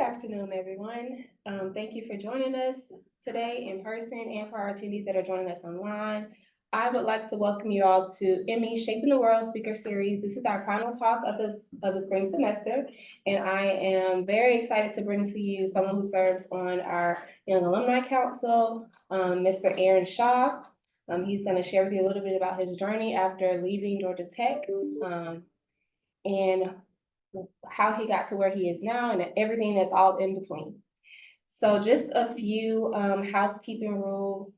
afternoon, everyone. Thank you for joining us today in person and for our attendees that are joining us online. I would like to welcome you all to Emmy Shaping the World Speaker Series. This is our final talk of the spring semester, and I am very excited to bring to you someone who serves on our Young Alumni Council, Mr. Aaron Shaw. He's going to share with you a little bit about his journey after leaving Georgia Tech, and how he got to where he is now and everything that's all in between. So just a few housekeeping rules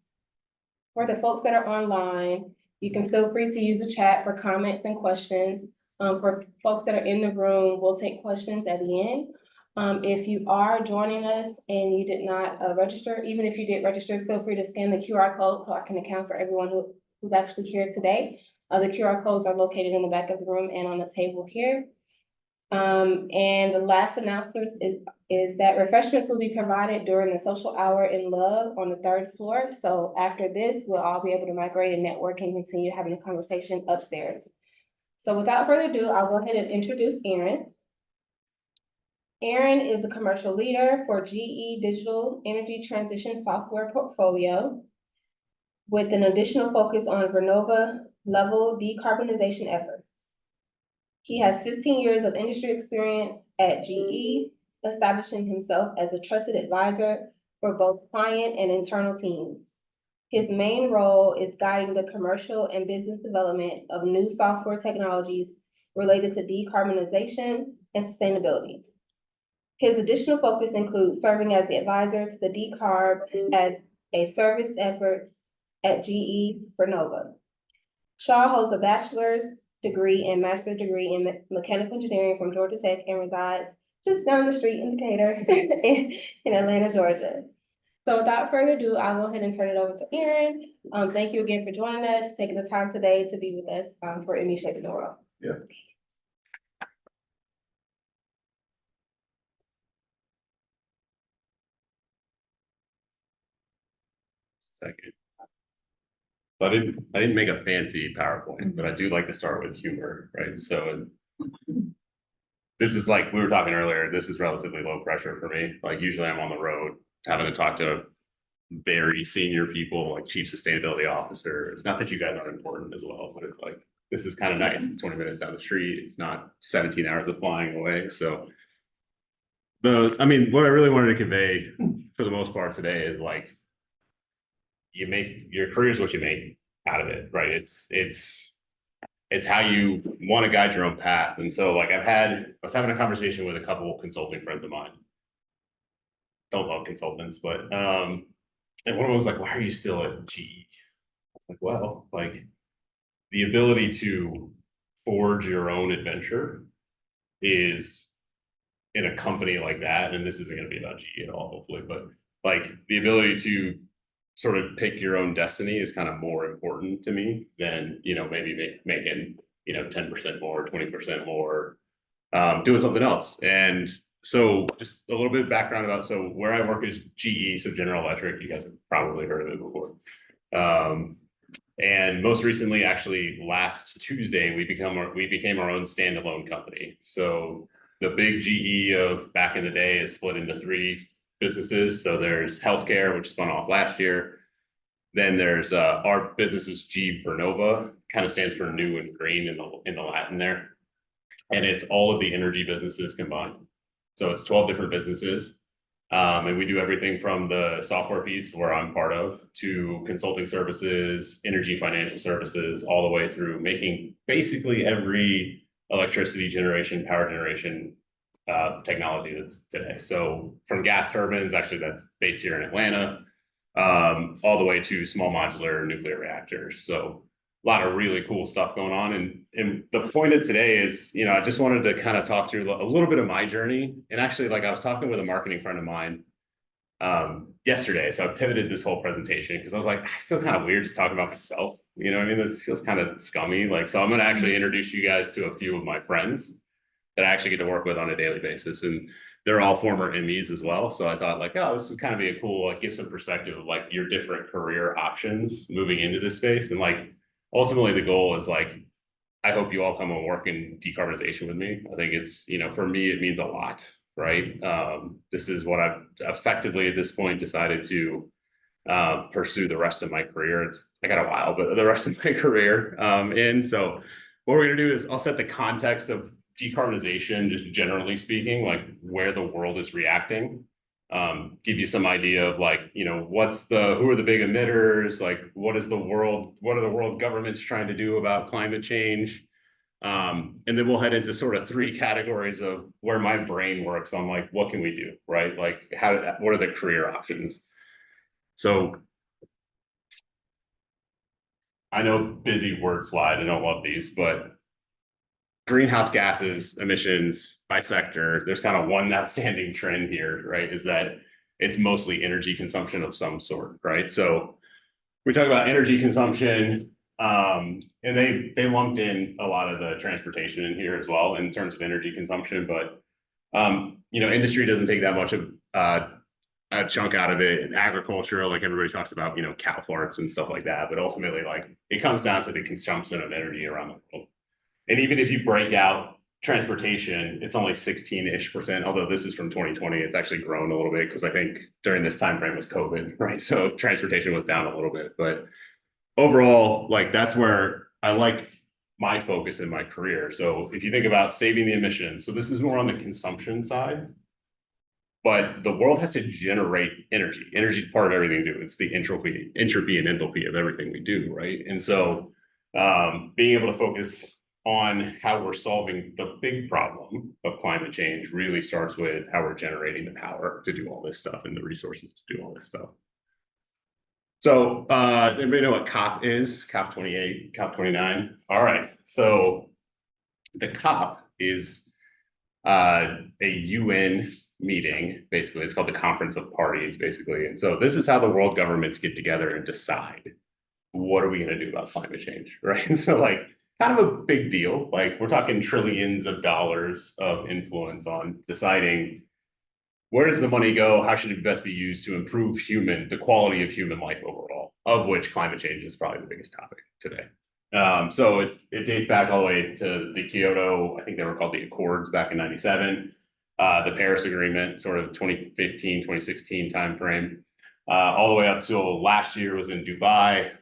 for the folks that are online. You can feel free to use the chat for comments and questions. For folks that are in the room, we'll take questions at the end. If you are joining us and you did not register, even if you did register, feel free to scan the QR code so I can account for everyone who's actually here today. The QR codes are located in the back of the room and on the table here. And the last announcement is that refreshments will be provided during the social hour in Love on the 3rd floor. So after this, we'll all be able to migrate and network and continue having a conversation upstairs. So without further ado, I'll go ahead and introduce Aaron. Aaron is a commercial leader for GE Digital Energy Transition Software Portfolio with an additional focus on Vernova level decarbonization efforts. He has 15 years of industry experience at GE, establishing himself as a trusted advisor for both client and internal teams. His main role is guiding the commercial and business development of new software technologies related to decarbonization and sustainability. His additional focus includes serving as the advisor to the Decarb as a service effort at GE Vernova. Shaw holds a bachelor's degree and master's degree in mechanical engineering from Georgia Tech and resides just down the street in Decatur in Atlanta, Georgia. So without further ado, I'll go ahead and turn it over to Aaron. Thank you again for joining us, taking the time today to be with us for Emmy Shaping the World. Yeah. Second. So I didn't make a fancy PowerPoint, but I do like to start with humor, right? So this is like we were talking earlier, this is relatively low pressure for me. Like usually I'm on the road having to talk to very senior people like chief sustainability officer. It's not that you guys aren't important as well, but it's like this is kind of nice. It's 20 minutes down the street. It's not 17 hours of flying away. So what I really wanted to convey for the most part today is like you make your career is what you make out of it, right? It's how you want to guide your own path. And so like I was having a conversation with a couple of consulting friends of mine. Don't love consultants, but and one of them was like, why are you still at GE? I was like, well, like the ability to forge your own adventure is in a company like that, and this isn't going to be about GE at all, hopefully, but like the ability to sort of pick your own destiny is kind of more important to me than, maybe making, 10% more, 20% more, doing something else. And so just a little bit of background about, so where I work is GE, so General Electric, you guys have probably heard of it before. And most recently, actually last Tuesday, we became our own standalone company. So the big GE of back in the day is split into 3 businesses. So there's healthcare, which spun off last year. Then there's our business is GE Vernova, kind of stands for new and green in the Latin there. And it's all of the energy businesses combined. So it's 12 different businesses. And we do everything from the software piece where I'm part of to consulting services, energy financial services, all the way through making basically every electricity generation, power generation technology that's today. So from gas turbines, actually that's based here in Atlanta, all the way to small modular nuclear reactors. So a lot of really cool stuff going on. And the point of today is, I just wanted to kind of talk through a little bit of my journey. And actually, like I was talking with a marketing friend of mine yesterday. So I pivoted this whole presentation because I was like, I feel kind of weird just talking about myself. You know what I mean? This feels kind of scummy. Like, so I'm going to actually introduce you guys to a few of my friends that I actually get to work with on a daily basis. And they're all former Emmys as well. So I thought like, oh, this is kind of be a cool, like give some perspective of like your different career options moving into this space. And like, ultimately the goal is like, I hope you all come and work in decarbonization with me. I think it's, for me, it means a lot. right? This is what I've effectively at this point decided to pursue the rest of my career. I got a while, but the rest of my career in. So what we're going to do is I'll set the context of decarbonization, just generally speaking, like where the world is reacting. Give you some idea of like, who are the big emitters? Like, what are the world governments trying to do about climate change? And then we'll head into sort of three categories of where my brain works on like, what can we do, right? Like, what are the career options? So I know busy word slide, I don't love these, but greenhouse gases emissions by sector, there's kind of one outstanding trend here, right? Is that it's mostly energy consumption of some sort, right? So we talk about energy consumption, and they lumped in a lot of the transportation in here as well in terms of energy consumption, but industry doesn't take that much of a chunk out of it. Agriculture, like everybody talks about, cow farts and stuff like that, but ultimately, like it comes down to the consumption of energy around the world. And even if you break out transportation, it's only 16-ish%, although this is from 2020. It's actually grown a little bit because I think during this time frame was COVID, right? So transportation was down a little bit. But overall, like that's where I like my focus in my career. So if you think about saving the emissions, so this is more on the consumption side, but the world has to generate energy. Energy is part of everything we do. It's the entropy and enthalpy of everything we do, right? And so being able to focus on how we're solving the big problem of climate change really starts with how we're generating the power to do all this stuff and the resources to do all this stuff. So does anybody know what COP is? COP 28, COP 29? All right. So the COP is a UN meeting, basically. It's called the Conference of Parties, basically. And so this is how the world governments get together and decide, what are we going to do about climate change, right? And so like, kind of a big deal. Like we're talking trillions of dollars of influence on deciding where does the money go? How should it best be used to improve the quality of human life overall, of which climate change is probably the biggest topic today. So it dates back all the way to the Kyoto, I think they were called the Accords back in 97, the Paris Agreement, sort of 2015, 2016 timeframe, all the way up till last year was in Dubai.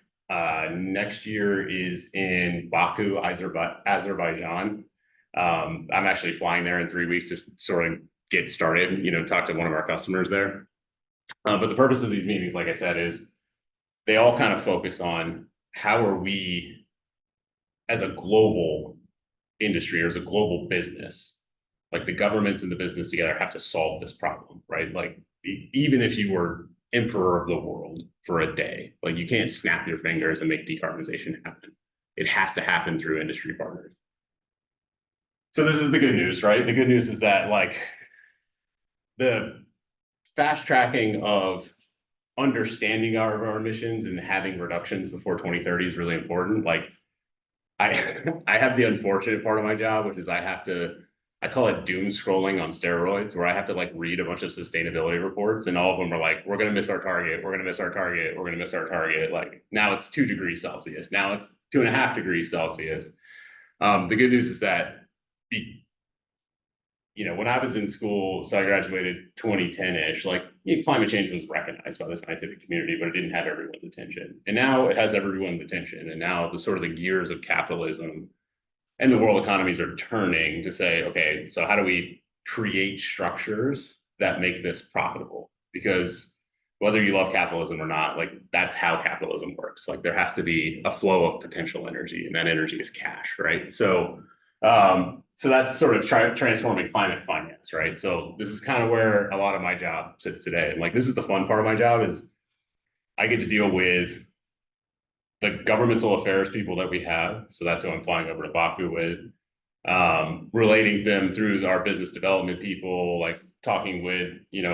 Next year is in Baku, Azerbaijan. I'm actually flying there in 3 weeks to sort of get started, talk to one of our customers there. But the purpose of these meetings, like I said, is they all kind of focus on how are we as a global industry or as a global business, like the governments and the business together have to solve this problem, right? Like even if you were emperor of the world for a day, like you can't snap your fingers and make decarbonization happen. It has to happen through industry partners. So this is the good news, right? The good news is that like the fast tracking of understanding our emissions and having reductions before 2030 is really important. Like I have the unfortunate part of my job, which is I call it doom scrolling on steroids, where I have to like read a bunch of sustainability reports and all of them are like, we're going to miss our target. We're going to miss our target. We're going to miss our target. Like now it's 2 degrees Celsius. Now it's 2.5 degrees Celsius. The good news is that when I was in school, so I graduated 2010-ish, like climate change was recognized by the scientific community, but it didn't have everyone's attention. And now it has everyone's attention. And now the gears of capitalism and the world economies are turning to say, okay, so how do we create structures that make this profitable? Because whether you love capitalism or not, like that's how capitalism works. Like there has to be a flow of potential energy, and that energy is cash, right? So that's sort of transforming climate finance, right? So this is kind of where a lot of my job sits today. And like, this is the fun part of my job is I get to deal with the governmental affairs people that we have. So that's who I'm flying over to Baku with, relating them through our business development people, like talking with,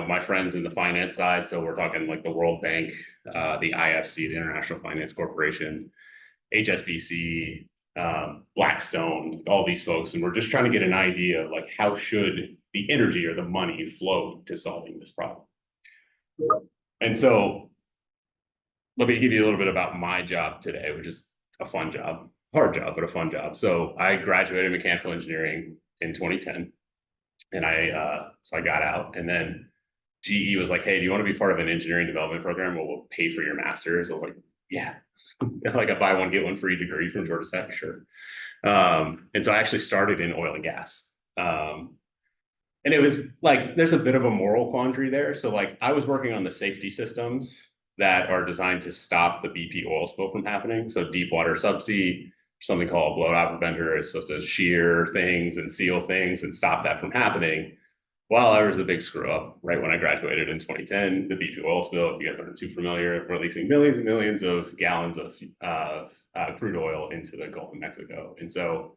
my friends in the finance side. So we're talking like the World Bank, the IFC, the International Finance Corporation, HSBC, Blackstone, all these folks. And we're just trying to get an idea of like, how should the energy or the money flow to solving this problem? And so let me give you a little bit about my job today, which is a fun job, hard job, but a fun job. So I graduated mechanical engineering in 2010. And so I got out, and then GE was like, hey, do you want to be part of an engineering development program? Well, we'll pay for your master's. I was like, yeah, like a buy one, get one free degree from Georgia Tech, sure. And so I actually started in oil and gas. And it was like, there's a bit of a moral quandary there. So like I was working on the safety systems that are designed to stop the BP oil spill from happening. So deep water subsea, something called a blowout preventer is supposed to shear things and seal things and stop that from happening. Well, there was a big screw up right when I graduated in 2010. The BP oil spill, if you guys aren't too familiar, releasing millions and millions of gallons of crude oil into the Gulf of Mexico. And so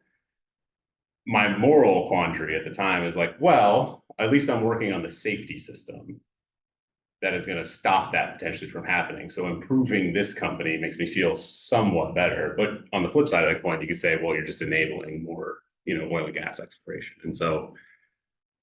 my moral quandary at the time is like, well, at least I'm working on the safety system that is going to stop that potentially from happening. So improving this company makes me feel somewhat better. But on the flip side of that coin, you could say, well, you're just enabling more, oil and gas exploration. And so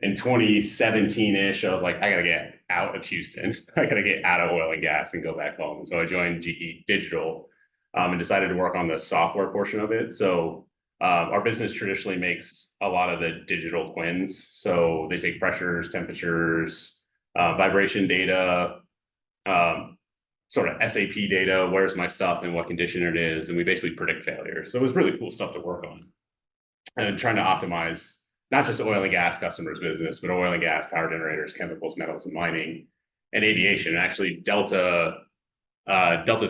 in 2017-ish, I was like, I got to get out of Houston. I got to get out of oil and gas and go back home. And so I joined GE Digital and decided to work on the software portion of it. So our business traditionally makes a lot of the digital twins. So they take pressures, temperatures, vibration data, sort of SAP data, where's my stuff and what condition it is. And we basically predict failure. So it was really cool stuff to work on. And trying to optimize not just oil and gas customers' business, but oil and gas, power generators, chemicals, metals, and mining, and aviation. Actually, Delta's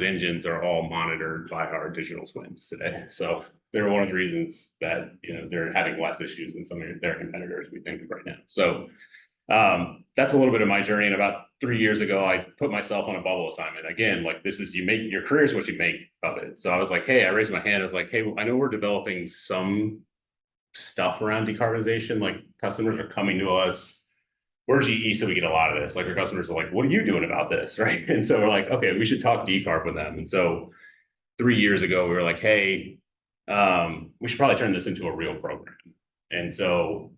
engines are all monitored by our digital twins today. So they're one of the reasons that they're having less issues than some of their competitors, we think, right now. So that's a little bit of my journey. And about 3 years ago, I put myself on a bubble assignment. Again, like this is, you make your career is what you make of it. So I was like, hey, I raised my hand. I was like, hey, I know we're developing some stuff around decarbonization. Like customers are coming to us. We're GE, so we get a lot of this. Like our customers are like, what are you doing about this? Right. And so we're like, okay, we should talk decarb with them. And so 3 years ago, we were like, hey, we should probably turn this into a real program. And so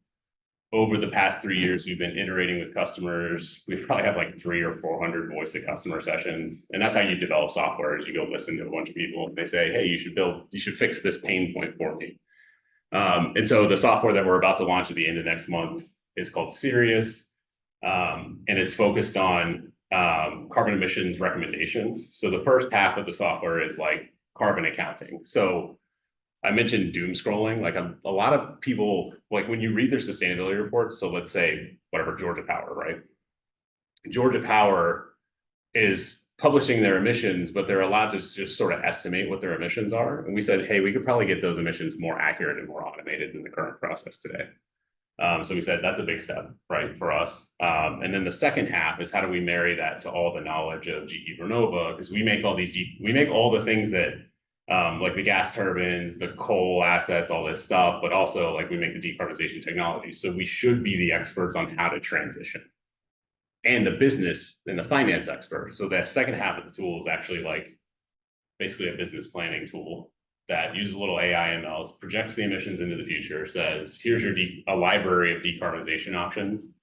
over the past 3 years, we've been iterating with customers. We probably have like 300 or 400 voice to customer sessions. And that's how you develop software, is you go listen to a bunch of people and they say, hey, you should fix this pain point for me. And so the software that we're about to launch at the end of next month is called Sirius. And it's focused on carbon emissions recommendations. So the first half of the software is like carbon accounting. So I mentioned doom scrolling. Like a lot of people, like when you read their sustainability reports, so let's say whatever, Georgia Power, right? Georgia Power is publishing their emissions, but they're allowed to just sort of estimate what their emissions are. And we said, hey, we could probably get those emissions more accurate and more automated than the current process today. So we said that's a big step, right, for us. And then the second half is how do we marry that to all the knowledge of GE Vernova? Because we make all the things that like the gas turbines, the coal assets, all this stuff, but also like we make the decarbonization technology. So we should be the experts on how to transition, and the business and the finance expert. So the second half of the tool is actually like basically a business planning tool that uses a little AI MLs, projects the emissions into the future, says, here's a library of decarbonization options,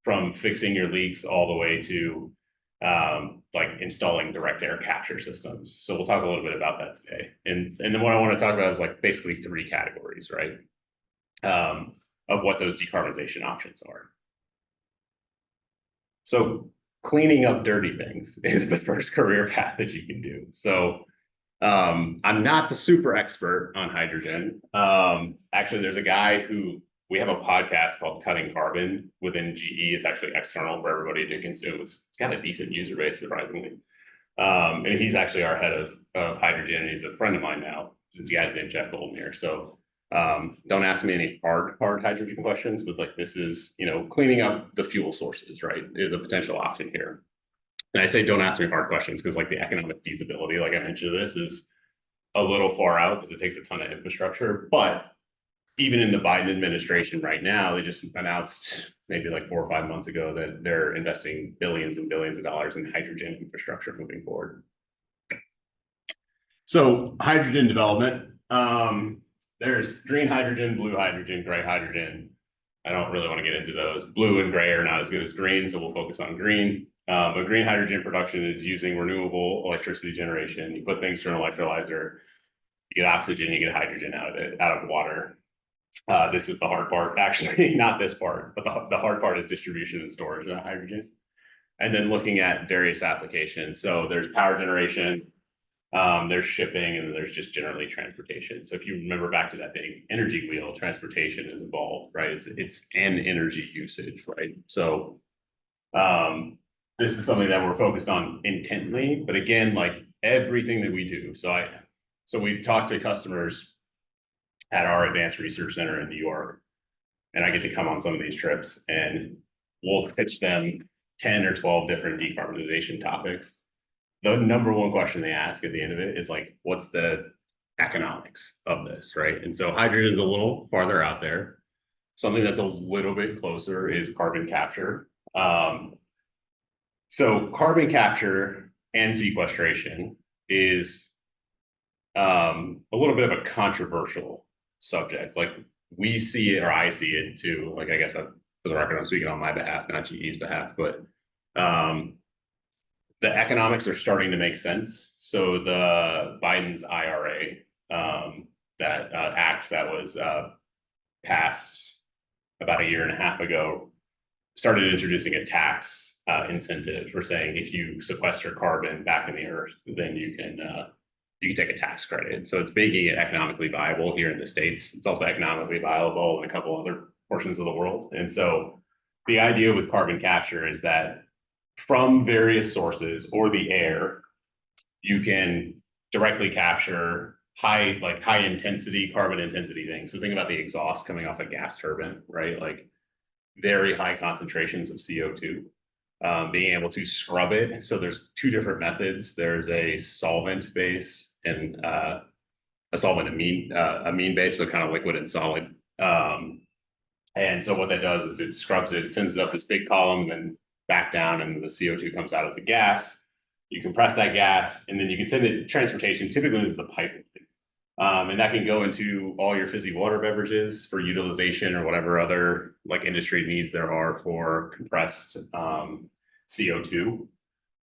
from fixing your leaks all the way to like installing direct air capture systems. So we'll talk a little bit about that today. And then what I want to talk about is like basically 3 categories, right? Of what those decarbonization options are. So cleaning up dirty things is the first career path that you can do. So I'm not the super expert on hydrogen. Actually, there's a guy who, we have a podcast called Cutting Carbon within GE. It's actually external for everybody to consume. It's got a decent user base, surprisingly. And he's actually our head of hydrogen, and he's a friend of mine now. His guy's named Jeff Goldmere. So don't ask me any hard hydrogen questions, but like this is, cleaning up the fuel sources, right, is a potential option here. And I say don't ask me hard questions because like the economic feasibility, like I mentioned, this is a little far out because it takes a ton of infrastructure. But even in the Biden administration right now, they just announced maybe like 4 or 5 months ago that they're investing billions and billions of dollars in hydrogen infrastructure moving forward. So hydrogen development, there's green hydrogen, blue hydrogen, gray hydrogen. I don't really want to get into those. Blue and gray are not as good as green, so we'll focus on green. But green hydrogen production is using renewable electricity generation. You put things through an electrolyzer, you get oxygen, you get hydrogen out of it, out of water. This is the hard part, actually, not this part, but the hard part is distribution and storage of hydrogen. And then looking at various applications. So there's power generation, there's shipping, and then there's just generally transportation. So if you remember back to that big energy wheel, transportation is involved, right? It's an energy usage, right? So this is something that we're focused on intently, but again, like everything that we do. So we talk to customers at our advanced research center in New York, and I get to come on some of these trips, and we'll pitch them 10 or 12 different decarbonization topics. The number one question they ask at the end of it is like, what's the economics of this, right? And so hydrogen's a little farther out there. Something that's a little bit closer is carbon capture. So carbon capture and sequestration is a little bit of a controversial subject. Like we see it, or I see it too. Like I guess for the record, I'm speaking on my behalf, not GE's behalf, but the economics are starting to make sense. So the Biden's IRA, that act that was passed about a year and a half ago, started introducing a tax incentive for saying if you sequester carbon back in the earth, then you can take a tax credit. So it's making it economically viable here in the States. It's also economically viable in a couple other portions of the world. And so the idea with carbon capture is that from various sources or the air, you can directly capture high intensity carbon intensity things. So think about the exhaust coming off a gas turbine, right? Like very high concentrations of CO2. Being able to scrub it. So there's two different methods. There's a solvent base and a solvent amine base, so kind of liquid and solid. And so what that does is it scrubs it, sends it up this big column, and back down, and the CO2 comes out as a gas. You compress that gas, and then you can send it transportation. Typically, this is a pipeline. And that can go into all your fizzy water beverages for utilization or whatever other like industry needs there are for compressed CO2.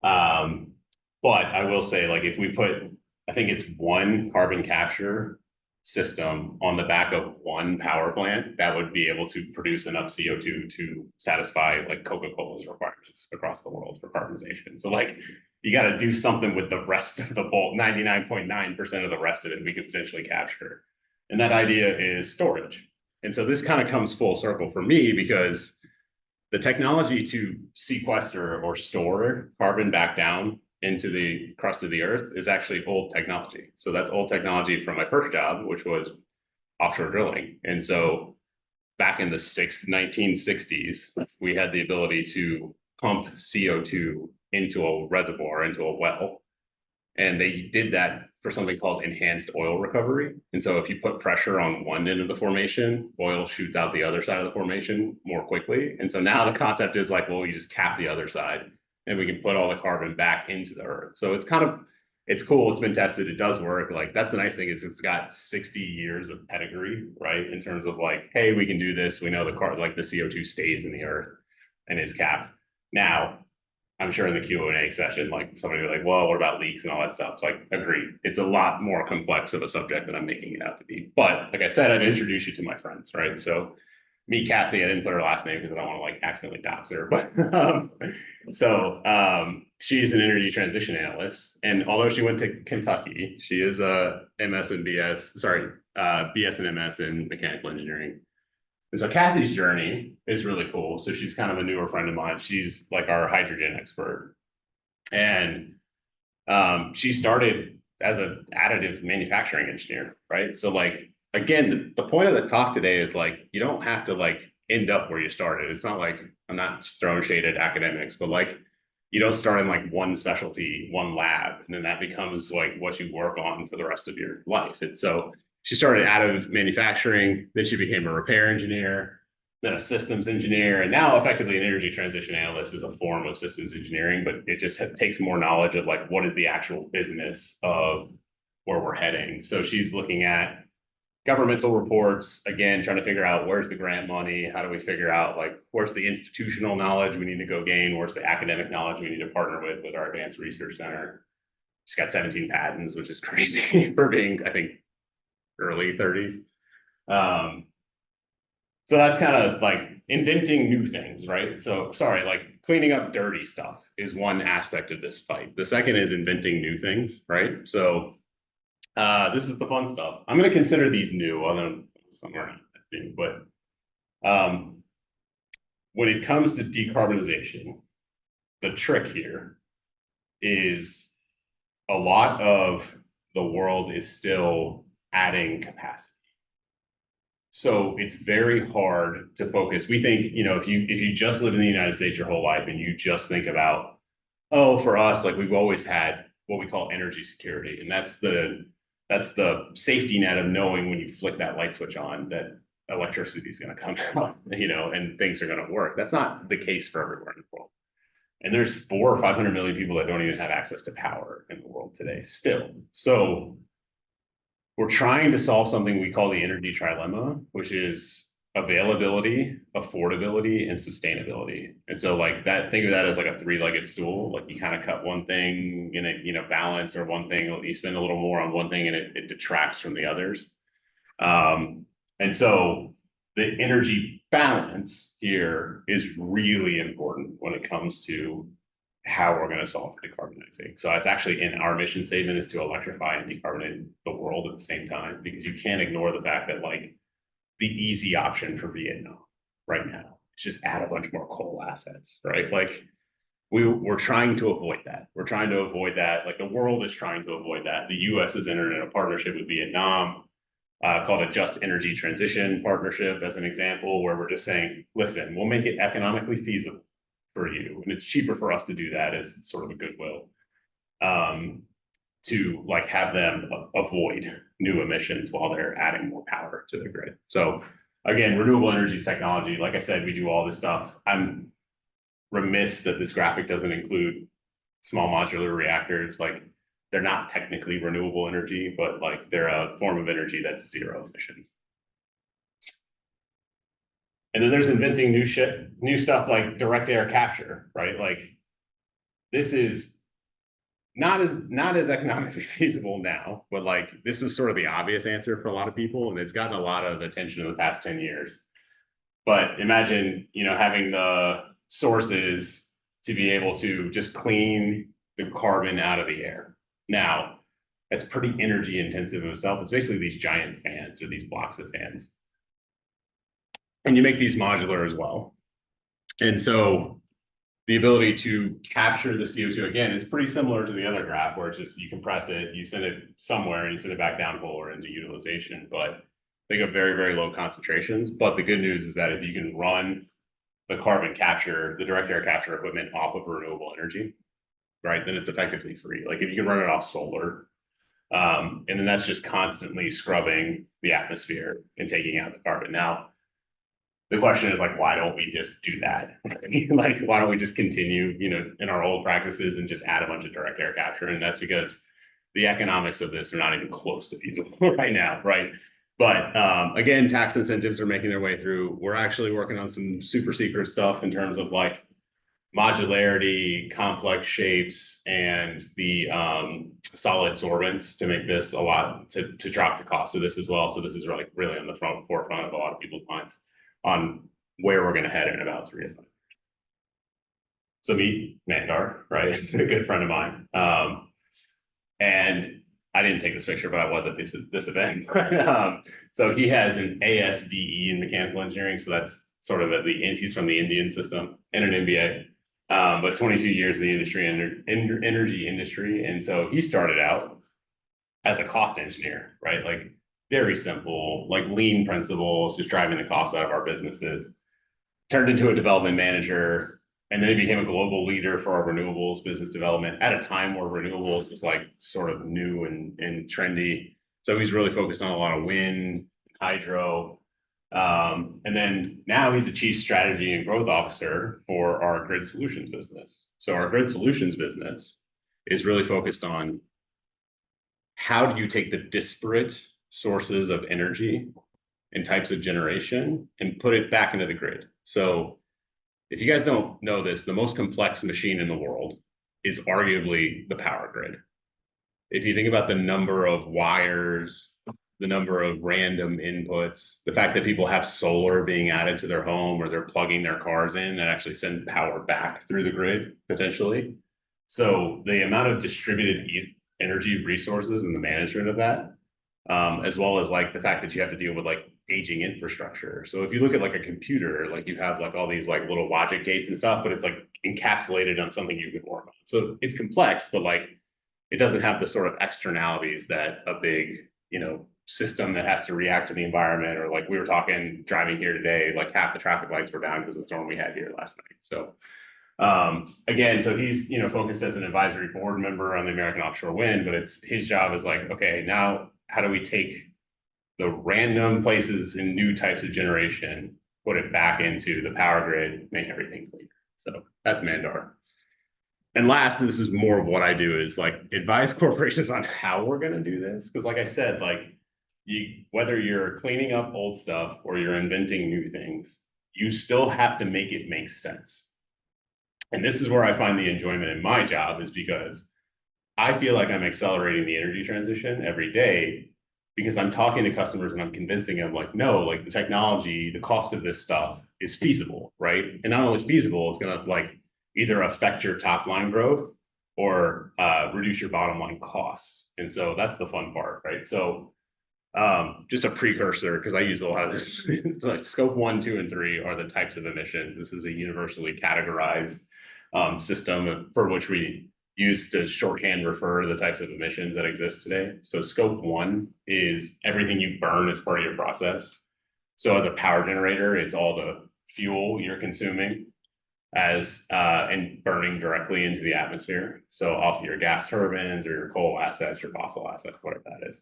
But I will say, like, if we put, I think it's one carbon capture system on the back of one power plant, that would be able to produce enough CO2 to satisfy like Coca-Cola's requirements across the world for carbonization. So like you got to do something with the rest of the bulk, 99.9% of the rest of it we could potentially capture. And that idea is storage. And so this kind of comes full circle for me because the technology to sequester or store carbon back down into the crust of the earth is actually old technology. So that's old technology from my first job, which was offshore drilling. And so back in the 1960s, we had the ability to pump CO2 into a reservoir, into a well. And they did that for something called enhanced oil recovery. And so if you put pressure on one end of the formation, oil shoots out the other side of the formation more quickly. And so now the concept is like, well, you just cap the other side and we can put all the carbon back into the earth. So it's it's cool. It's been tested. It does work. Like that's the nice thing is it's got 60 years of pedigree, right? In terms of like, hey, we can do this. We know the CO2 stays in the earth and is capped. Now, I'm sure in the Q&A session, like somebody will be like, well, what about leaks and all that stuff? Like, agreed. It's a lot more complex of a subject than I'm making it out to be. But like I said, I'd introduce you to my friends, right? So meet Cassie. I didn't put her last name because I don't want to like accidentally dox her. But she's an energy transition analyst. And although she went to Kentucky, she is a BS and MS in mechanical engineering. And so Cassie's journey is really cool. So she's kind of a newer friend of mine. She's like our hydrogen expert. And she started as an additive manufacturing engineer, right? So like, again, the point of the talk today is like, you don't have to like end up where you started. It's not like, I'm not just throwing shade at academics, but like, you don't start in like one specialty, one lab, and then that becomes like what you work on for the rest of your life. And so she started additive manufacturing, then she became a repair engineer, then a systems engineer, and now effectively an energy transition analyst is a form of systems engineering, but it just takes more knowledge of like, what is the actual business of where we're heading. So she's looking at governmental reports, again, trying to figure out where's the grant money, how do we figure out like, where's the institutional knowledge we need to go gain, where's the academic knowledge we need to partner with our advanced research center. She's got 17 patents, which is crazy for being, I think, early 30s. So that's kind of like inventing new things, right? So sorry, like cleaning up dirty stuff is one aspect of this fight. The second is inventing new things, right? So this is the fun stuff. I'm going to consider these new, although some are not new, but when it comes to decarbonization, the trick here is a lot of the world is still adding capacity. So it's very hard to focus. We think, you know, if you just live in the United States your whole life and you just think about, oh, for us, like we've always had what we call energy security, and that's the safety net of knowing when you flick that light switch on that electricity is going to come out, you know, and things are going to work. That's not the case for everywhere in the world. And there's 400 or 500 million people that don't even have access to power in the world today still. So we're trying to solve something we call the energy trilemma, which is availability, affordability, and sustainability. And so like that, think of that as like a three-legged stool. Like you kind of cut one thing and it, you know, balance, or one thing, you spend a little more on one thing and it detracts from the others. And so the energy balance here is really important when it comes to how we're going to solve for decarbonizing. So it's actually in our mission statement is to electrify and decarbonize the world at the same time, because you can't ignore the fact that like the easy option for Vietnam right now is just add a bunch more coal assets, right? Like we're trying to avoid that. We're trying to avoid that. Like the world is trying to avoid that. The US has entered in a partnership with Vietnam called a Just Energy Transition Partnership as an example, where we're just saying, listen, we'll make it economically feasible for you, and it's cheaper for us to do that as sort of a goodwill to like have them avoid new emissions while they're adding more power to the grid. So again, renewable energy technology, like I said, we do all this stuff. I'm remiss that this graphic doesn't include small modular reactors. Like they're not technically renewable energy, but like they're a form of energy that's zero emissions. And then there's inventing new shit, new stuff like direct air capture, right? Like this is not as economically feasible now, but like this is sort of the obvious answer for a lot of people, and it's gotten a lot of attention in the past 10 years. But imagine, you know, having the sources to be able to just clean the carbon out of the air. Now, that's pretty energy intensive in itself. It's basically these giant fans or these blocks of fans. And you make these modular as well. And so the ability to capture the CO2 again is pretty similar to the other graph, where it's just you compress it, you send it somewhere, and you send it back down whole or into utilization. But they go very, very low concentrations. But the good news is that if you can run the carbon capture, the direct air capture equipment off of renewable energy, right, then it's effectively free. Like if you can run it off solar, and then that's just constantly scrubbing the atmosphere and taking out the carbon. Now, the question is like, why don't we just do that? Like, why don't we just continue, you know, in our old practices and just add a bunch of direct air capture? And that's because the economics of this are not even close to feasible right now, right? But again, tax incentives are making their way through. We're actually working on some super secret stuff in terms of like modularity, complex shapes, and the solid sorbents to make this a lot to drop the cost of this as well. So this is really on the forefront of a lot of people's minds on where we're going to head in about 3 to 5 years. So meet Mandar, right? He's a good friend of mine. And I didn't take this picture, but I was at this event. So he has an ASVE in mechanical engineering. So that's sort of he's from the Indian system and an MBA, but 22 years in the industry and energy industry. And so he started out as a cost engineer, right? Like very simple, like lean principles, just driving the costs out of our businesses. Turned into a development manager, and then he became a global leader for our renewables business development at a time where renewables was like sort of new and trendy. So he's really focused on a lot of wind, hydro. And then now he's a chief strategy and growth officer for our grid solutions business. So our grid solutions business is really focused on how do you take the disparate sources of energy and types of generation and put it back into the grid. So if you guys don't know this, the most complex machine in the world is arguably the power grid. If you think about the number of wires, the number of random inputs, the fact that people have solar being added to their home or they're plugging their cars in and actually send power back through the grid potentially. So the amount of distributed energy resources and the management of that, as well as like the fact that you have to deal with like aging infrastructure. So if you look at like a computer, like you have like all these like little logic gates and stuff, but it's like encapsulated on something you could work on. So it's complex, but like it doesn't have the sort of externalities that a big, system that has to react to the environment, or like we were talking driving here today, like half the traffic lights were down because of the storm we had here last night. So again, so he's, focused as an advisory board member on the American Offshore Wind, but it's his job is like, okay, now how do we take the random places in new types of generation, put it back into the power grid, make everything cleaner. So that's Mandar. And last, and this is more of what I do, is like advise corporations on how we're going to do this. Because like I said, like whether you're cleaning up old stuff or you're inventing new things, you still have to make it make sense. And this is where I find the enjoyment in my job, is because I feel like I'm accelerating the energy transition every day, because I'm talking to customers and I'm convincing them like, no, like the technology, the cost of this stuff is feasible, right? And not only feasible, it's going to like either affect your top line growth or reduce your bottom line costs. And so that's the fun part, right? So just a precursor, because I use a lot of this. It's like scope 1, 2, and 3 are the types of emissions. This is a universally categorized system for which we use to shorthand refer to the types of emissions that exist today. So scope 1 is everything you burn as part of your process. So as a power generator, it's all the fuel you're consuming as and burning directly into the atmosphere. So off your gas turbines or your coal assets, your fossil assets, whatever that is.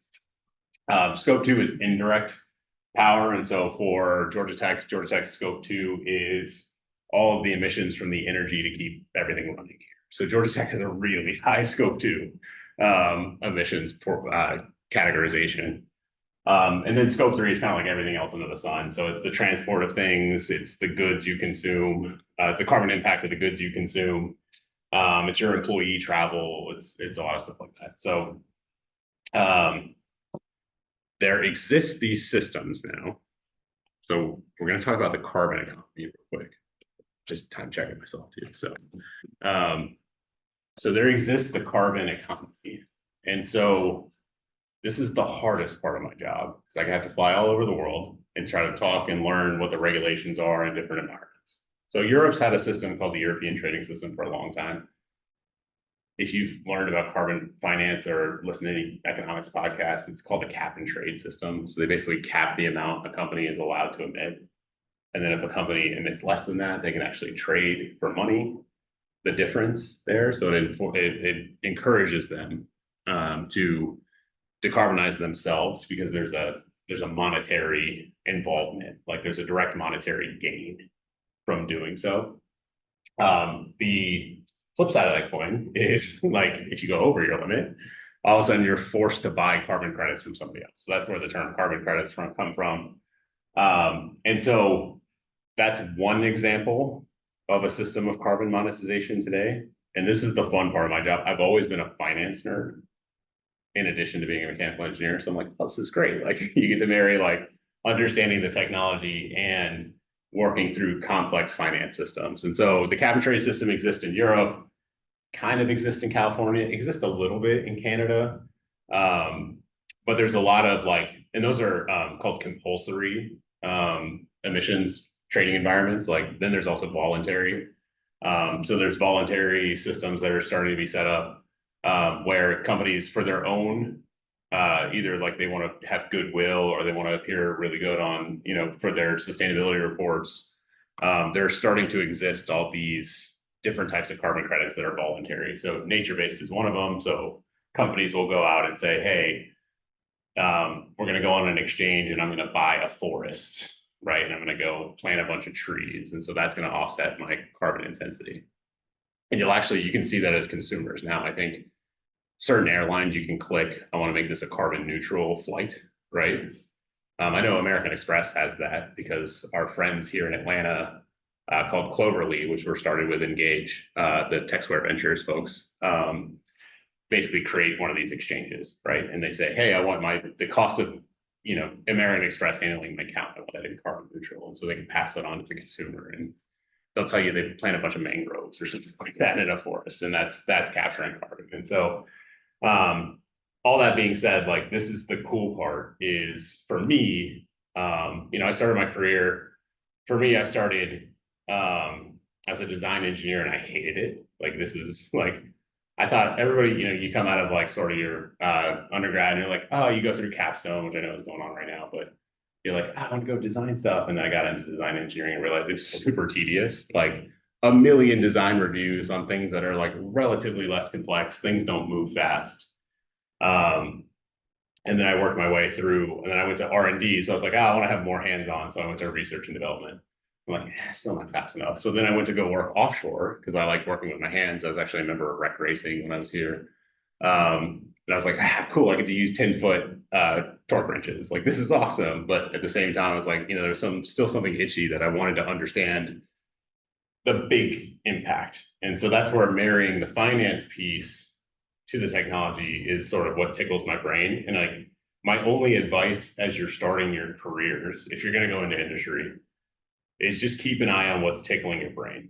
Scope 2 is indirect power. And so for Georgia Tech scope 2 is all of the emissions from the energy to keep everything running here. So Georgia Tech has a really high scope 2 emissions categorization. And then scope 3 is kind of like everything else under the sun. So it's the transport of things, it's the goods you consume, it's the carbon impact of the goods you consume, it's your employee travel, it's a lot of stuff like that. So there exists these systems now. So we're going to talk about the carbon economy real quick. Just time checking myself too. So there exists the carbon economy. And so this is the hardest part of my job, because I have to fly all over the world and try to talk and learn what the regulations are in different environments. So Europe's had a system called the European Trading System for a long time. If you've learned about carbon finance or listened to any economics podcasts, it's called the cap and trade system. So they basically cap the amount a company is allowed to emit. And then if a company emits less than that, they can actually trade for money, the difference there. So it encourages them to decarbonize themselves, because there's a monetary involvement, like there's a direct monetary gain from doing so. The flip side of that coin is like, if you go over your limit, all of a sudden you're forced to buy carbon credits from somebody else. So that's where the term carbon credits come from. And so that's one example of a system of carbon monetization today. And this is the fun part of my job. I've always been a finance nerd, in addition to being a mechanical engineer. So I'm like, oh, this is great. Like you get to marry like understanding the technology and working through complex finance systems. And so the cap and trade system exists in Europe, kind of exists in California, exists a little bit in Canada. But there's a lot of like, and those are called compulsory emissions trading environments. Like then there's also voluntary. So there's voluntary systems that are starting to be set up where companies for their own, either like they want to have goodwill or they want to appear really good on, for their sustainability reports, they're starting to exist all these different types of carbon credits that are voluntary. So nature-based is one of them. So companies will go out and say, hey, we're going to go on an exchange and I'm going to buy a forest, right? And I'm going to go plant a bunch of trees. And so that's going to offset my carbon intensity. And you can see that as consumers now. I think certain airlines, you can click, I want to make this a carbon neutral flight, right? I know American Express has that because our friends here in Atlanta called Cloverly, which were started with Engage, the TechSquare Ventures folks, basically create one of these exchanges, right? And they say, hey, I want the cost of American Express handling my account, I want that to be carbon neutral. And so they can pass that on to the consumer. And they'll tell you they plant a bunch of mangroves or something like that in a forest. And that's capturing carbon. And so all that being said, like, this is the cool part is for me, I started my career, for me, I started as a design engineer and I hated it. Like, this is like, I thought everybody, you come out of like sort of your undergrad and you're like, oh, you go through capstone, which I know is going on right now, but you're like, I want to go design stuff. And then I got into design engineering and realized it was super tedious, like a million design reviews on things that are like relatively less complex. Things don't move fast. And then I worked my way through, and then I went to R&D. So I was like, I want to have more hands-on. So I went to research and development. I'm like, still not fast enough. So then I went to go work offshore because I liked working with my hands. I was actually a member of rec racing when I was here. And I was like, cool, I get to use 10-foot torque wrenches. Like, this is awesome. But at the same time, I was like, there's still something itchy that I wanted to understand the big impact. And so that's where marrying the finance piece to the technology is sort of what tickles my brain. And like, my only advice as you're starting your careers, if you're going to go into industry, is just keep an eye on what's tickling your brain.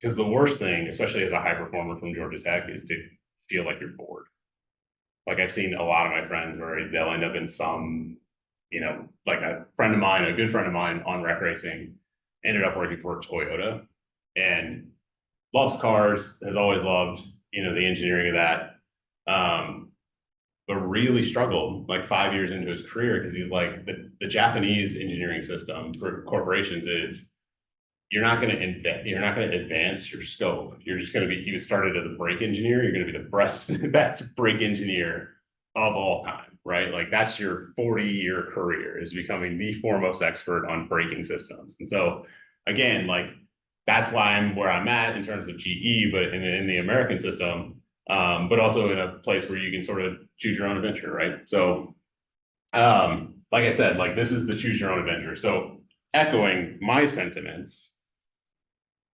Because the worst thing, especially as a high performer from Georgia Tech, is to feel like you're bored. Like, I've seen a lot of my friends where they'll end up in some, like a good friend of mine on rec racing ended up working for Toyota and loves cars, has always loved, the engineering of that. But really struggled like 5 years into his career because he's like, the Japanese engineering system for corporations is you're not going to advance your scope. You're just going to be, he was started as a brake engineer. You're going to be the best brake engineer of all time, right? Like, that's your 40-year career, is becoming the foremost expert on braking systems. And so again, like, that's why I'm where I'm at in terms of GE, but in the American system, but also in a place where you can sort of choose your own adventure, right? So, like I said, like, this is the choose your own adventure. So echoing my sentiments,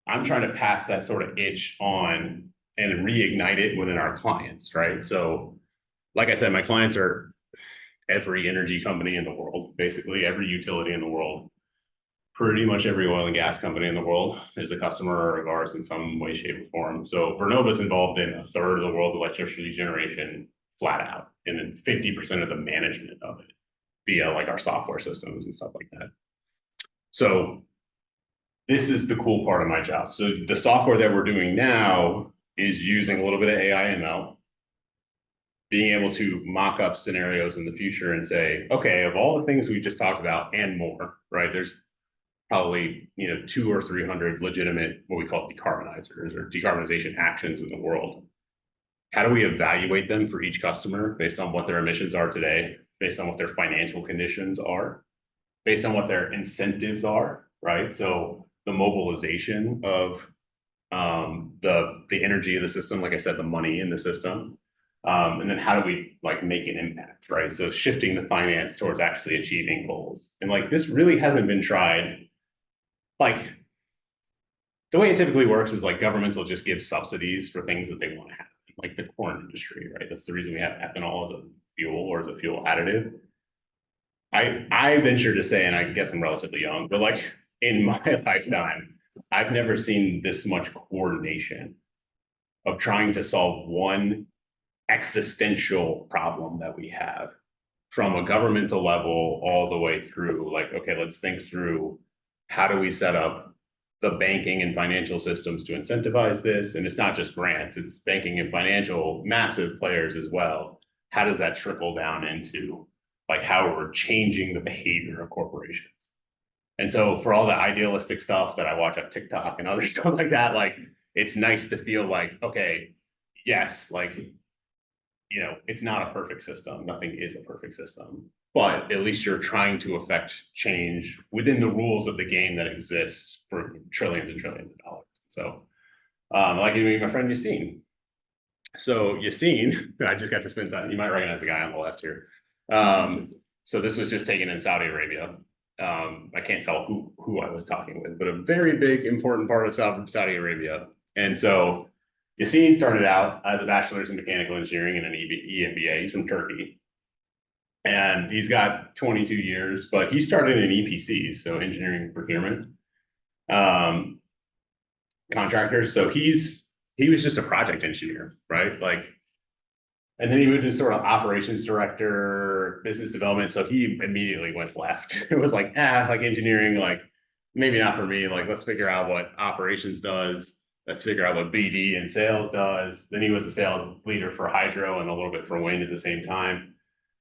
I'm trying to pass that sort of itch on and reignite it within our clients, right? So, like I said, my clients are every energy company in the world, basically every utility in the world. Pretty much every oil and gas company in the world is a customer of ours in some way, shape, or form. So Vernova is involved in a third of the world's electricity generation flat out, and then 50% of the management of it via like our software systems and stuff like that. So this is the cool part of my job. So the software that we're doing now is using a little bit of AI ML, being able to mock up scenarios in the future and say, okay, of all the things we just talked about and more, right? There's probably 200 or 300 legitimate what we call decarbonizers or decarbonization actions in the world. How do we evaluate them for each customer based on what their emissions are today, based on what their financial conditions are, based on what their incentives are, right? So the mobilization of the energy of the system, like I said, the money in the system, and then how do we like make an impact, right? So shifting the finance towards actually achieving goals. And like, this really hasn't been tried. Like, the way it typically works is like governments will just give subsidies for things that they want to have, like the corn industry, right? That's the reason we have ethanol as a fuel or as a fuel additive. I venture to say, and I guess I'm relatively young, but like in my lifetime, I've never seen this much coordination of trying to solve one existential problem that we have from a governmental level all the way through like, okay, let's think through how do we set up the banking and financial systems to incentivize this? And it's not just grants, it's banking and financial massive players as well. How does that trickle down into like how we're changing the behavior of corporations? And so for all the idealistic stuff that I watch on TikTok and other stuff like that, like, it's nice to feel like, okay, yes, like, it's not a perfect system. Nothing is a perfect system, but at least you're trying to affect change within the rules of the game that exists for trillions and trillions of dollars. So, like you meet my friend Yassine. So Yassine, I just got to spend time. You might recognize the guy on the left here. So this was just taken in Saudi Arabia. I can't tell who I was talking with, but a very big, important part of Saudi Arabia. And so Yassine started out as a bachelor's in mechanical engineering and an EMBA. He's from Turkey. And he's got 22 years, but he started in EPC, so engineering procurement contractors. So he was just a project engineer, right? Like, and then he moved to sort of operations director, business development. So he immediately went left. It was like, like engineering, like maybe not for me. Like, let's figure out what operations does. Let's figure out what BD and sales does. Then he was the sales leader for hydro and a little bit for wind at the same time.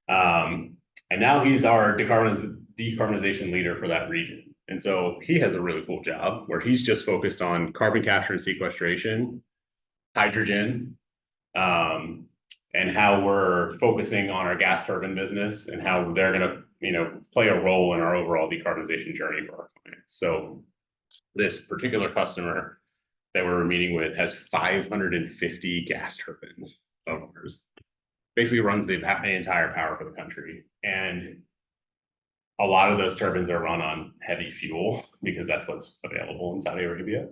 And now he's our decarbonization leader for that region. And so he has a really cool job where he's just focused on carbon capture and sequestration, hydrogen, and how we're focusing on our gas turbine business and how they're going to, play a role in our overall decarbonization journey for our clients. So this particular customer that we're meeting with has 550 gas turbines of ours. Basically runs the entire power for the country. And a lot of those turbines are run on heavy fuel because that's what's available in Saudi Arabia.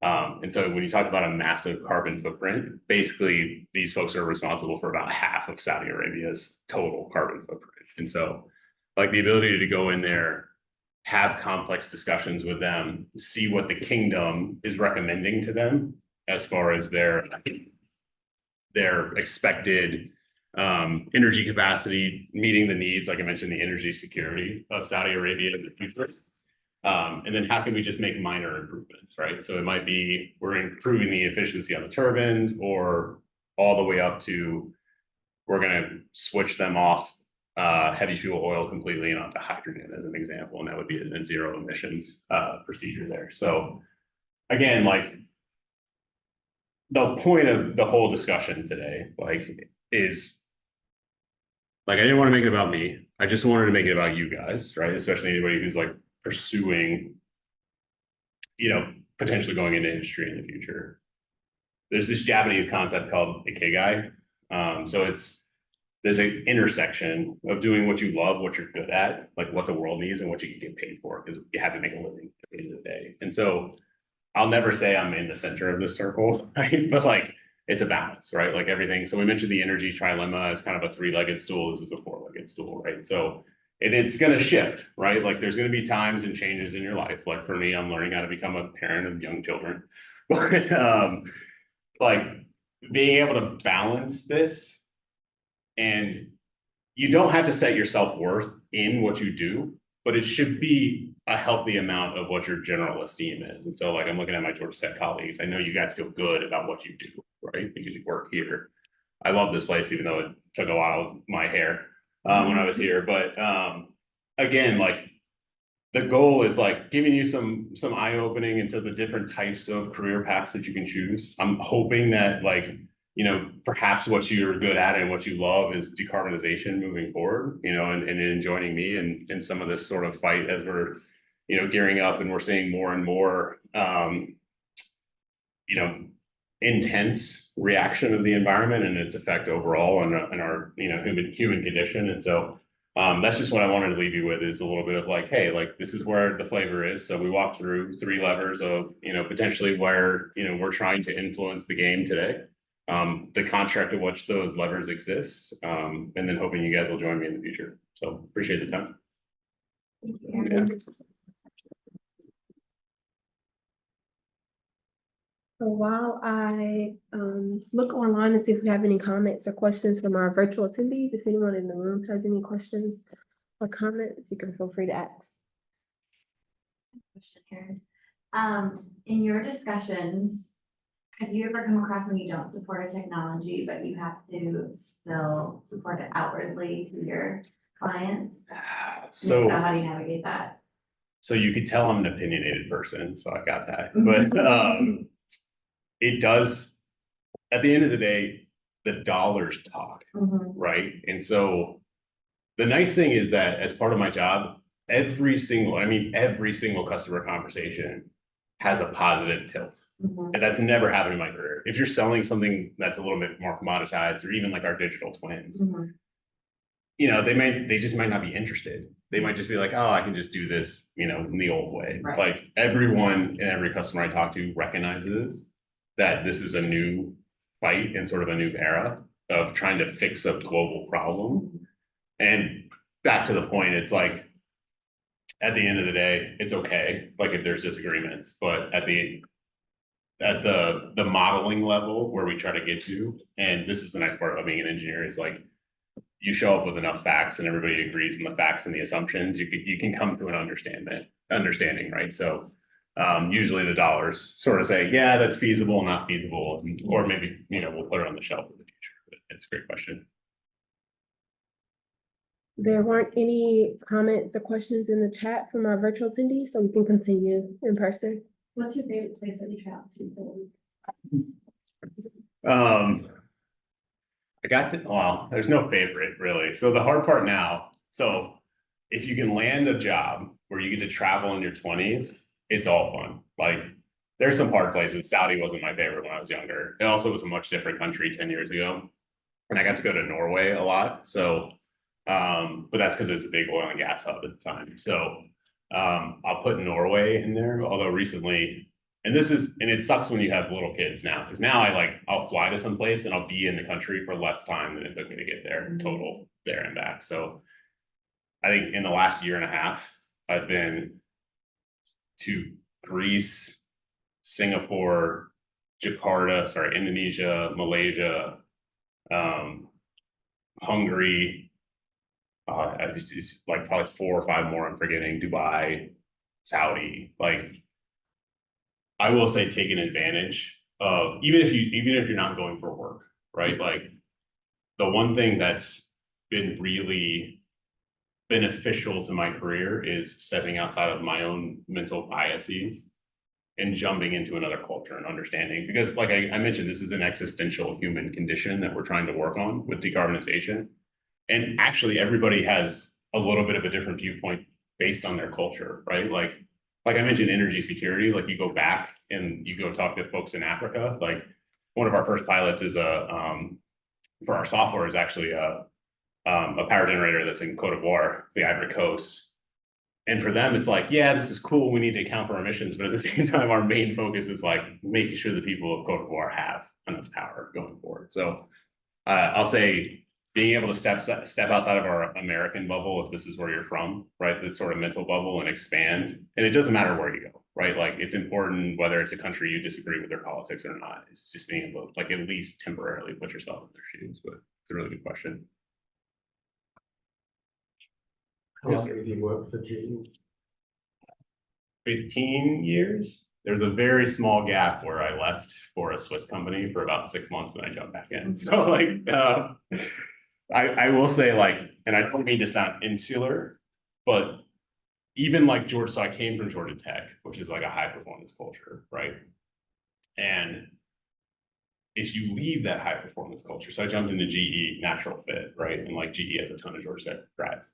And so when you talk about a massive carbon footprint, basically these folks are responsible for about half of Saudi Arabia's total carbon footprint. And so like the ability to go in there, have complex discussions with them, see what the kingdom is recommending to them as far as their expected energy capacity, meeting the needs, like I mentioned, the energy security of Saudi Arabia in the future. And then how can we just make minor improvements, right? So it might be we're improving the efficiency on the turbines, or all the way up to we're going to switch them off heavy fuel oil completely and onto hydrogen as an example. And that would be a zero emissions procedure there. So again, like the point of the whole discussion today, like, is like, I didn't want to make it about me. I just wanted to make it about you guys, right? Especially anybody who's like pursuing, potentially going into industry in the future. There's this Japanese concept called ikigai. So there's an intersection of doing what you love, what you're good at, like what the world needs and what you can get paid for, because you have to make a living at the end of the day. And so I'll never say I'm in the center of this circle, right? But like, it's a balance, right? Like everything. So we mentioned the energy trilemma as kind of a three-legged stool. This is a four-legged stool, right? So it's going to shift, right? Like there's going to be times and changes in your life. Like for me, I'm learning how to become a parent of young children. But like being able to balance this, and you don't have to set your self-worth in what you do, but it should be a healthy amount of what your general esteem is. And so like I'm looking at my Georgia Tech colleagues, I know you guys feel good about what you do, right? Because you work here. I love this place, even though it took a lot of my hair when I was here. But again, like the goal is like giving you some eye-opening into the different types of career paths that you can choose. I'm hoping that like, perhaps what you're good at and what you love is decarbonization moving forward, and in joining me in some of this sort of fight as we're, gearing up and we're seeing more and more, intense reaction of the environment and its effect overall on our human condition. And so that's just what I wanted to leave you with, is a little bit of like, hey, like this is where the flavor is. So we walked through 3 levers of potentially where we're trying to influence the game today, the contract of which those levers exist, and then hoping you guys will join me in the future. So appreciate the time. Yeah. So while I look online and see if we have any comments or questions from our virtual attendees, if anyone in the room has any questions or comments, you can feel free to ask. Question here. In your discussions, have you ever come across when you don't support a technology, but you have to still support it outwardly to your clients? So how do you navigate that? So you could tell I'm an opinionated person, so I got that. But it does, at the end of the day, the dollars talk, right? And so the nice thing is that as part of my job, every single customer conversation has a positive tilt. And that's never happened in my career. If you're selling something that's a little bit more commoditized, or even like our digital twins, they just might not be interested. They might just be like, oh, I can just do this, in the old way. Right. Like everyone and every customer I talk to recognizes that this is a new fight and sort of a new era of trying to fix a global problem. And back to the point, it's like, at the end of the day, it's okay, like if there's disagreements, but at the modeling level where we try to get to, and this is the nice part about being an engineer, is like, you show up with enough facts and everybody agrees on the facts and the assumptions, you can come to an understanding, right? So usually the dollars sort of say, yeah, that's feasible, not feasible, or maybe, we'll put it on the shelf in the future. But it's a great question. There weren't any comments or questions in the chat from our virtual attendees, so we can continue in person. What's your favorite place that you traveled to? Well, there's no favorite really. So the hard part now, so if you can land a job where you get to travel in your 20s, it's all fun. Like there's some hard places. Saudi wasn't my favorite when I was younger. It also was a much different country 10 years ago. And I got to go to Norway a lot. So, but that's because it was a big oil and gas hub at the time. So I'll put Norway in there, although recently, and it sucks when you have little kids now, because now I'll fly to some place and I'll be in the country for less time than it took me to get there, total there and back. So I think in the last year and a half, I've been to Greece, Singapore, Indonesia, Malaysia, Hungary. It's like probably 4 or 5 more I'm forgetting. Dubai, Saudi. Like, I will say, taking advantage of even if you're not going for work, right? Like, the one thing that's been really beneficial to my career is stepping outside of my own mental biases and jumping into another culture and understanding. Because, like I mentioned, this is an existential human condition that we're trying to work on with decarbonization. And actually, everybody has a little bit of a different viewpoint based on their culture, right? Like I mentioned, energy security. Like, you go back and you go talk to folks in Africa. Like, one of our first pilots is for our software is actually a power generator that's in Cote d'Ivoire, the Ivory Coast. And for them, it's like, yeah, this is cool. We need to account for emissions, but at the same time, our main focus is like making sure the people of Cote d'Ivoire have enough power going forward. So I'll say, being able to step outside of our American bubble, if this is where you're from, right? This sort of mental bubble, and expand. And it doesn't matter where you go, right? Like, it's important whether it's a country you disagree with their politics or not. It's just being able to, like, at least temporarily put yourself in their shoes. But it's a really good question. How long did you work for GE? 15 years. There's a very small gap where I left for a Swiss company for about 6 months and I jumped back in. So, like, I will say, like, and I don't mean to sound insular, but even like Georgia, so I came from Georgia Tech, which is like a high performance culture, right? And if you leave that high performance culture, so I jumped into GE, natural fit, right? And like, GE has a ton of Georgia Tech grads.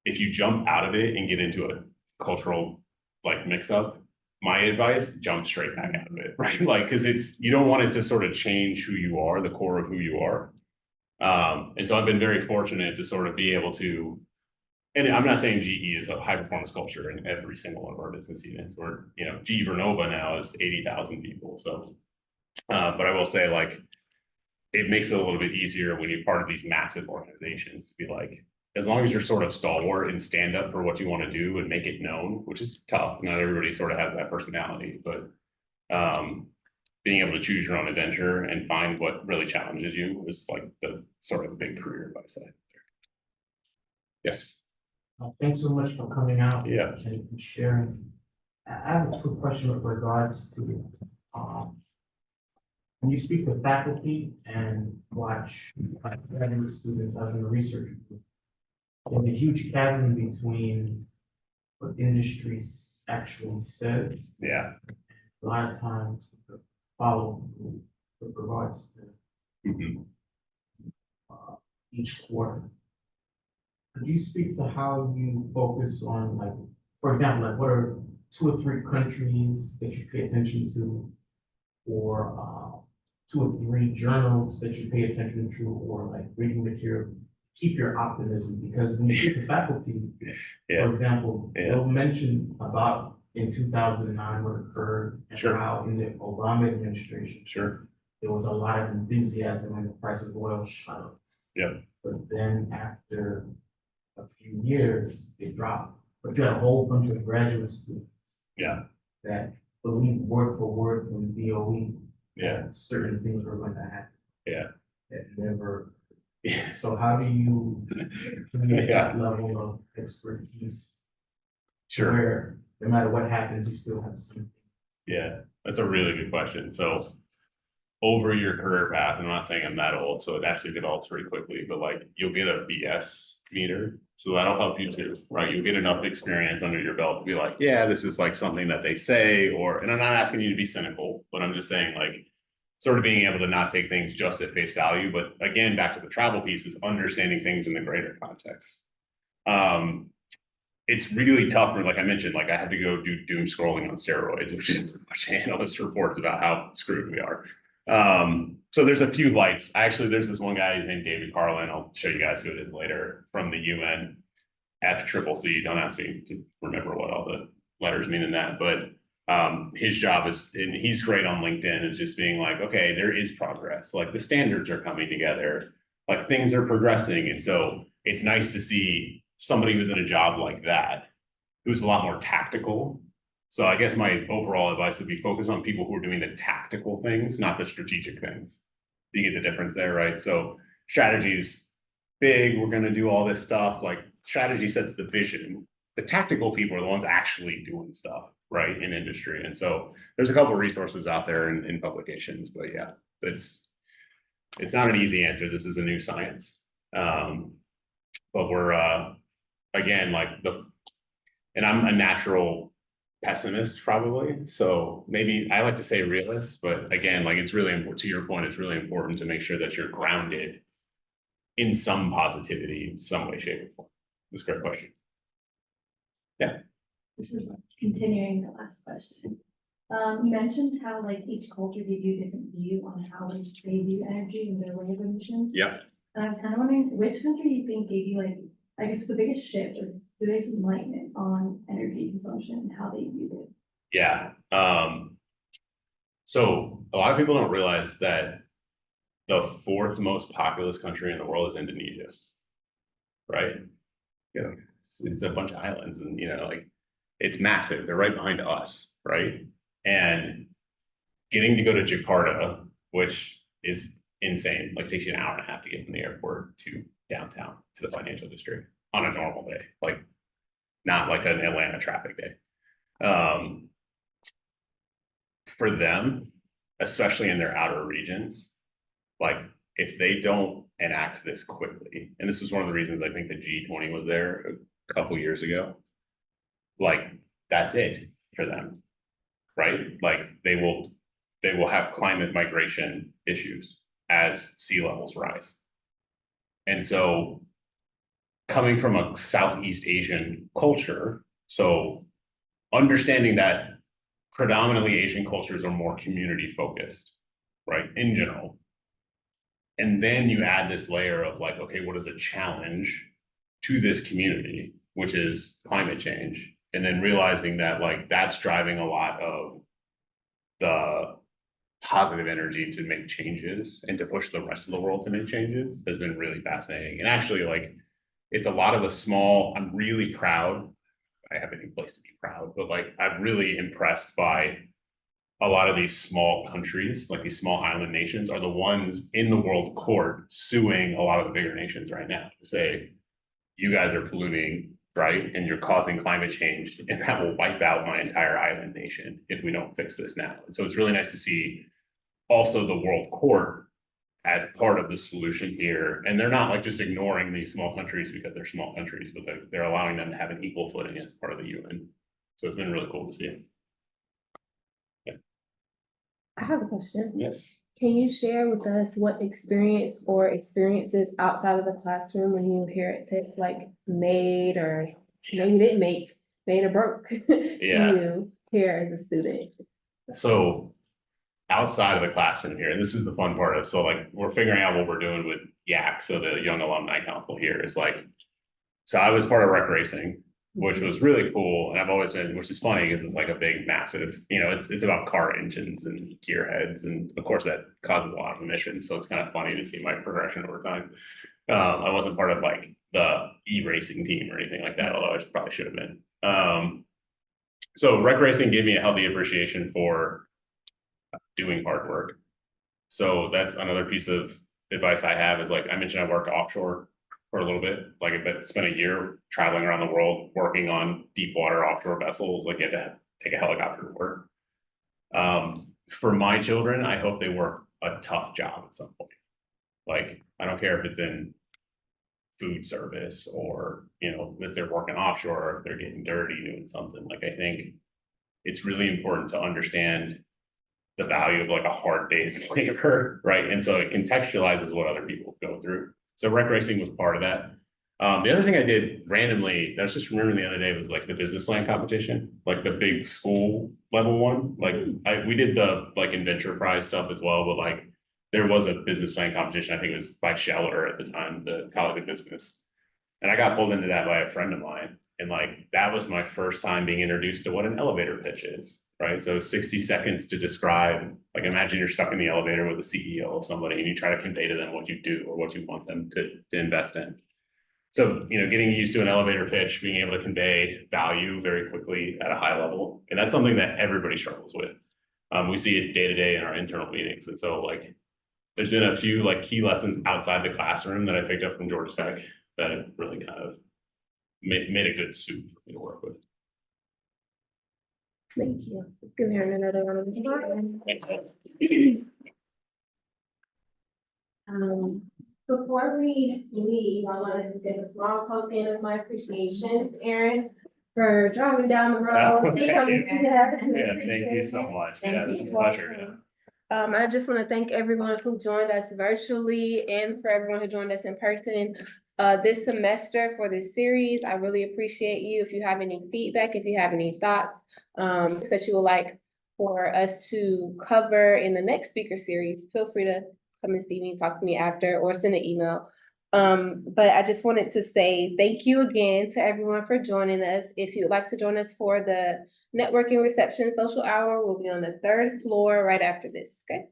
If you jump out of it and get into a cultural like mix up, my advice, jump straight back out of it, right? Like, because you don't want it to sort of change who you are, the core of who you are. And so I've been very fortunate to sort of be able to, and I'm not saying GE is a high performance culture in every single one of our business units, or, GE Vernova now is 80,000 people. So, but I will say, like, it makes it a little bit easier when you're part of these massive organizations to be like, as long as you're sort of stalwart and stand up for what you want to do and make it known, which is tough. Not everybody sort of has that personality, but being able to choose your own adventure and find what really challenges you is like the sort of big career advice. Yes. Thanks so much for coming out. Yeah. And sharing. I have a quick question with regards to when you speak to faculty and watch graduate students out in the research group, there's a huge chasm between what industry actually says. Yeah. A lot of times follow with regards to each quarter. Could you speak to how you focus on, like, for example, like, what are 2 or 3 countries that you pay attention to, or 2 or 3 journals that you pay attention to, or like reading material? Keep your optimism, because when you speak to faculty, for example, they'll mention about in 2009 what occurred, and how in the Obama administration, there was a lot of enthusiasm and the price of oil shot up. Yeah. But then after a few years, it dropped. But you had a whole bunch of graduate students Yeah, that believed word for word from DOE. yeah, that certain things were going to happen. Yeah. That never, yeah, so how do you create Yeah. that level of expertise? sure. Where no matter what happens, you still have something. Yeah, that's a really good question. So over your career path, I'm not saying I'm that old, so it actually develops pretty quickly, but like you'll get a BS meter. So that'll help you too, right? You'll get enough experience under your belt to be like, yeah, this is like something that they say, or, and I'm not asking you to be cynical, but I'm just saying like sort of being able to not take things just at face value. But again, back to the travel piece is understanding things in the greater context. It's really tough for, like I mentioned, like I had to go do doom scrolling on steroids, which is much analyst reports about how screwed we are. So there's a few lights. Actually, there's this one guy, his name David Carlin. I'll show you guys who it is later, from the UN FCCC. Don't ask me to remember what all the letters mean in that, but his job is, and he's great on LinkedIn, is just being like, okay, there is progress. Like the standards are coming together, like things are progressing. And so it's nice to see somebody who's in a job like that, who's a lot more tactical. So I guess my overall advice would be focus on people who are doing the tactical things, not the strategic things. You get the difference there, right? So strategies big, we're going to do all this stuff. Like strategy sets the vision. The tactical people are the ones actually doing stuff, right, in industry. And so there's a couple of resources out there in publications, but yeah, it's not an easy answer. This is a new science. But we're again, like and I'm a natural pessimist probably. So maybe I like to say realist, but again, like it's really important, to your point, it's really important to make sure that you're grounded in some positivity in some way, shape, or form. That's a great question. This is continuing the last question. You mentioned how like each culture gives you a different view on how like they view energy and their way of emissions. Yeah. And I was kind of wondering which country you think gave you like, I guess the biggest shift or the biggest enlightenment on energy consumption and how they view it. Yeah. So a lot of people don't realize that the fourth most populous country in the world is Indonesia, right? You know, it's a bunch of islands, and you know, like it's massive. They're right behind us, right? And getting to go to Jakarta, which is insane, like takes you an hour and a half to get from the airport to downtown to the financial district on a normal day, like not like an Atlanta traffic day. For them, especially in their outer regions, like if they don't enact this quickly, and this is one of the reasons I think the G20 was there a couple years ago, like that's it for them, right? Like they will have climate migration issues as sea levels rise. And so coming from a Southeast Asian culture, so understanding that predominantly Asian cultures are more community focused, right, in general. And then you add this layer of like, okay, what is a challenge to this community, which is climate change? And then realizing that like that's driving a lot of the positive energy to make changes and to push the rest of the world to make changes has been really fascinating. And actually, like, it's a lot of the small, I'm really proud. I have any place to be proud, but like, I'm really impressed by a lot of these small countries, like these small island nations, are the ones in the world court suing a lot of the bigger nations right now to say, you guys are polluting, right? And you're causing climate change, and that will wipe out my entire island nation if we don't fix this now. And so it's really nice to see also the world court as part of the solution here. And they're not like just ignoring these small countries because they're small countries, but they're allowing them to have an equal footing as part of the UN. So it's been really cool to see. I have a question. Yes. Can you share with us what experience or experiences outside of the classroom when you hear it said like made or maybe didn't make, made or broke Yeah. you here as a student? So outside of the classroom here, and this is the fun part of, so like we're figuring out what we're doing with YAC, so the Young Alumni Council here is like, so I was part of rec racing which was really cool. And I've always been, which is funny because it's like a big, massive, it's about car engines and gear heads. And of course that causes a lot of emissions. So it's kind of funny to see my progression over time. I wasn't part of like the e-racing team or anything like that, although I probably should have been. So rec racing gave me a healthy appreciation for doing hard work. So that's another piece of advice I have is like, I mentioned I worked offshore for a little bit, like I spent a year traveling around the world, working on deep water offshore vessels, like you had to take a helicopter to work. For my children, I hope they work a tough job at some point. Like, I don't care if it's in food service or, if they're working offshore or if they're getting dirty doing something. Like, I think it's really important to understand the value of like a hard day's labor, right? And so it contextualizes what other people go through. So rec racing was part of that. The other thing I did randomly, that I was just remembering the other day, was like the business plan competition, like the big school level one. Like we did the like Inventure Prize stuff as well, but like there was a business plan competition. I think it was by Scheller at the time, the College of Business. And I got pulled into that by a friend of mine. And like, that was my first time being introduced to what an elevator pitch is, right? So 60 seconds to describe, like imagine you're stuck in the elevator with a CEO of somebody and you try to convey to them what you do or what you want them to invest in. So, getting used to an elevator pitch, being able to convey value very quickly at a high level. And that's something that everybody struggles with. We see it day to day in our internal meetings. And so like, there's been a few like key lessons outside the classroom that I picked up from Georgia Tech that have really kind of made a good soup for me to work with. Thank you. Let's give her another one of the. Before we leave, I want to just give a small token of my appreciation to Erin for driving down the road. Oh, to thank come you. and see that. Yeah, thank you so much. Yeah, this is a pleasure. I just want to thank everyone who joined us virtually and for everyone who joined us in person this semester for this series. I really appreciate you. If you have any feedback, if you have any thoughts that you would like for us to cover in the next speaker series, feel free to come and see me, talk to me after, or send an email. But I just wanted to say thank you again to everyone for joining us. If you'd like to join us for the networking reception social hour, we'll be on the 3rd floor right after this, okay?